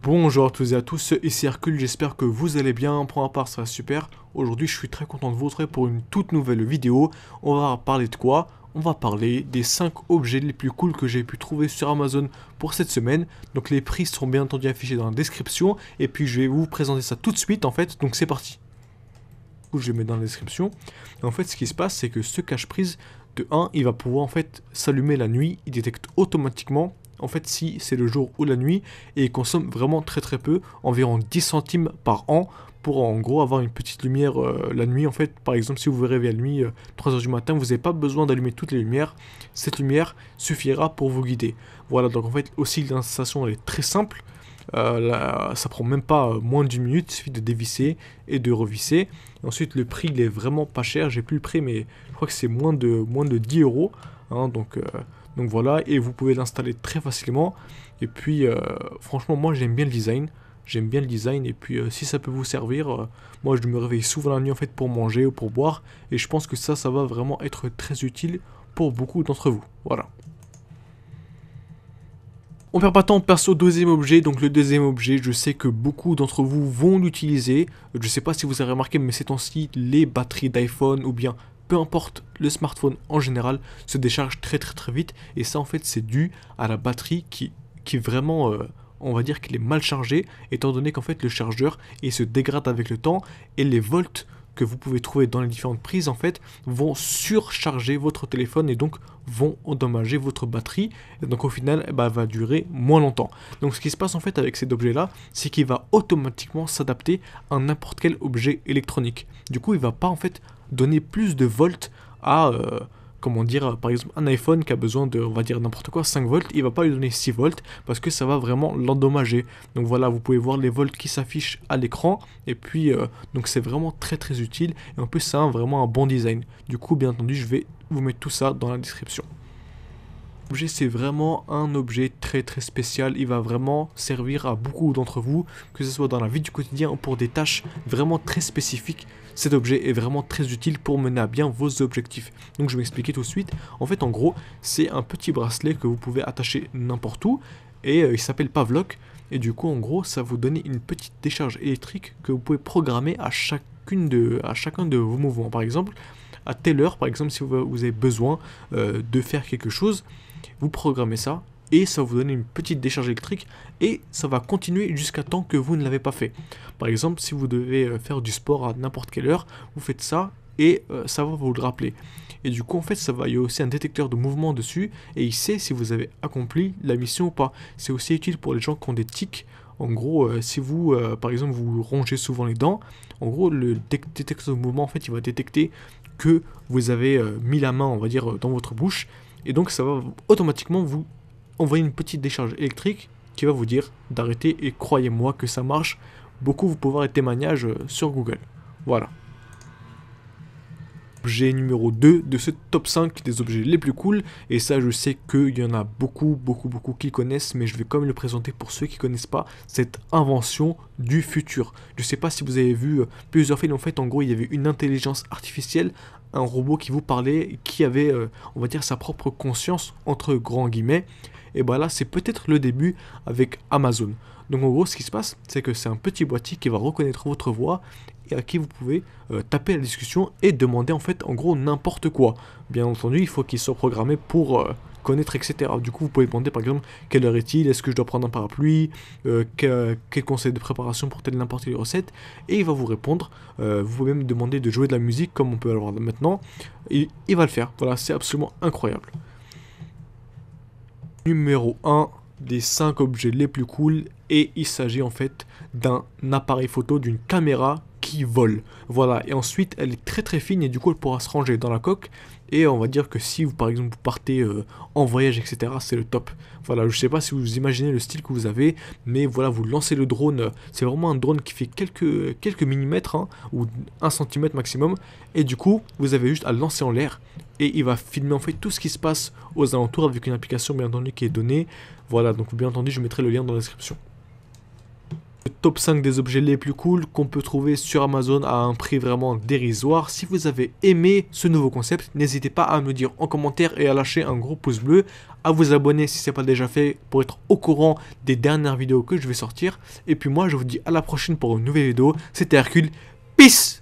Bonjour à tous et à tous, ici Hercule, j'espère que vous allez bien, pour ma part ça va super. Aujourd'hui je suis très content de vous retrouver pour une toute nouvelle vidéo. On va parler de quoi? On va parler des 5 objets les plus cool que j'ai pu trouver sur Amazon pour cette semaine. Donc les prix seront bien entendu affichés dans la description, et puis je vais vous présenter ça tout de suite en fait, donc c'est parti. Je vais mettre dans la description. Et en fait ce qui se passe c'est que ce cache-prise, de 1, il va pouvoir en fait s'allumer la nuit, il détecte automatiquement en fait si c'est le jour ou la nuit, et il consomme vraiment très peu, environ 10 centimes par an, pour en gros avoir une petite lumière la nuit. En fait par exemple si vous vous réveillez la nuit 3h du matin, vous n'avez pas besoin d'allumer toutes les lumières, cette lumière suffira pour vous guider. Voilà, donc en fait aussi l'installation elle est très simple, ça prend même pas moins d'une minute, il suffit de dévisser et de revisser. Et ensuite le prix il est vraiment pas cher, j'ai plus le prix mais je crois que c'est moins de 10 euros, hein, donc voilà, et vous pouvez l'installer très facilement. Et puis franchement moi j'aime bien le design. Et puis si ça peut vous servir, moi je me réveille souvent la nuit en fait pour manger ou pour boire. Et je pense que ça va vraiment être très utile pour beaucoup d'entre vous. Voilà. On perd pas de temps, on passe au deuxième objet. Donc le deuxième objet, je sais que beaucoup d'entre vous vont l'utiliser. Je sais pas si vous avez remarqué, mais ces temps-ci, les batteries d'iPhone ou bien peu importe le smartphone en général se décharge très vite, et ça en fait c'est dû à la batterie qui vraiment on va dire qu'il est mal chargé, étant donné qu'en fait le chargeur il se dégrade avec le temps, et les volts que vous pouvez trouver dans les différentes prises en fait vont surcharger votre téléphone et donc vont endommager votre batterie, et donc au final va durer moins longtemps. Donc ce qui se passe en fait avec cet objet là, c'est qu'il va automatiquement s'adapter à n'importe quel objet électronique. Du coup il va pas en fait donner plus de volts à comment dire, par exemple un iPhone qui a besoin de, on va dire n'importe quoi, 5 volts, il va pas lui donner 6 volts parce que ça va vraiment l'endommager. Donc voilà, vous pouvez voir les volts qui s'affichent à l'écran, et puis donc c'est vraiment très utile, et en plus ça a vraiment un bon design. Du coup bien entendu je vais vous mettre tout ça dans la description. L'objet c'est vraiment un objet très spécial, il va vraiment servir à beaucoup d'entre vous, que ce soit dans la vie du quotidien ou pour des tâches vraiment très spécifiques. Cet objet est vraiment très utile pour mener à bien vos objectifs. Donc je vais m'expliquer tout de suite. En fait en gros c'est un petit bracelet que vous pouvez attacher n'importe où, et il s'appelle Pavlok, et du coup en gros ça va vous donner une petite décharge électrique que vous pouvez programmer à chacun de vos mouvements. Par exemple à telle heure, par exemple si vous avez besoin de faire quelque chose, vous programmez ça et ça va vous donner une petite décharge électrique, et ça va continuer jusqu'à temps que vous ne l'avez pas fait. Par exemple si vous devez faire du sport à n'importe quelle heure, vous faites ça et ça va vous le rappeler. Et du coup en fait il y a aussi un détecteur de mouvement dessus, et il sait si vous avez accompli la mission ou pas. C'est aussi utile pour les gens qui ont des tics. En gros si vous par exemple vous rongez souvent les dents, en gros le détecteur de mouvement en fait il va détecter que vous avez mis la main on va dire dans votre bouche, et donc ça va automatiquement vous envoyer une petite décharge électrique qui va vous dire d'arrêter, et croyez-moi que ça marche. Beaucoup, vous pouvez voir les témoignages sur Google. Voilà. Objet numéro 2 de ce top 5 des objets les plus cool, et ça je sais qu'il y en a beaucoup qui connaissent, mais je vais quand même le présenter pour ceux qui connaissent pas cette invention du futur. Je sais pas si vous avez vu plusieurs films, en fait en gros il y avait une intelligence artificielle, un robot qui vous parlait, qui avait on va dire sa propre conscience entre grands guillemets, et bah là c'est peut-être le début avec Amazon. Donc en gros ce qui se passe c'est que c'est un petit boîtier qui va reconnaître votre voix, et à qui vous pouvez taper la discussion et demander en fait en gros n'importe quoi. Bien entendu il faut qu'il soit programmé pour connaître, etc. Du coup vous pouvez demander par exemple quelle heure est-il, est-ce que je dois prendre un parapluie, quel conseil de préparation pour telle n'importe quelle recette, et il va vous répondre. Vous pouvez même demander de jouer de la musique comme on peut avoir maintenant, et il va le faire. Voilà, c'est absolument incroyable. Numéro 1 des 5 objets les plus cool, et il s'agit en fait d'un appareil photo, d'une caméra qui vole. Voilà, et ensuite elle est très fine, et du coup elle pourra se ranger dans la coque, et on va dire que si vous par exemple vous partez en voyage, etc., c'est le top. Voilà, je sais pas si vous imaginez le style que vous avez, mais voilà, vous lancez le drone, c'est vraiment un drone qui fait quelques millimètres, hein, ou 1 centimètre maximum, et du coup vous avez juste à le lancer en l'air, et il va filmer en fait tout ce qui se passe aux alentours avec une application bien entendu qui est donnée. Voilà, donc bien entendu je mettrai le lien dans la description. Le top 5 des objets les plus cool qu'on peut trouver sur Amazon à un prix vraiment dérisoire. Si vous avez aimé ce nouveau concept, n'hésitez pas à me dire en commentaire et à lâcher un gros pouce bleu, à vous abonner si ce n'est pas déjà fait pour être au courant des dernières vidéos que je vais sortir. Et puis moi je vous dis à la prochaine pour une nouvelle vidéo. C'était Hercule, peace!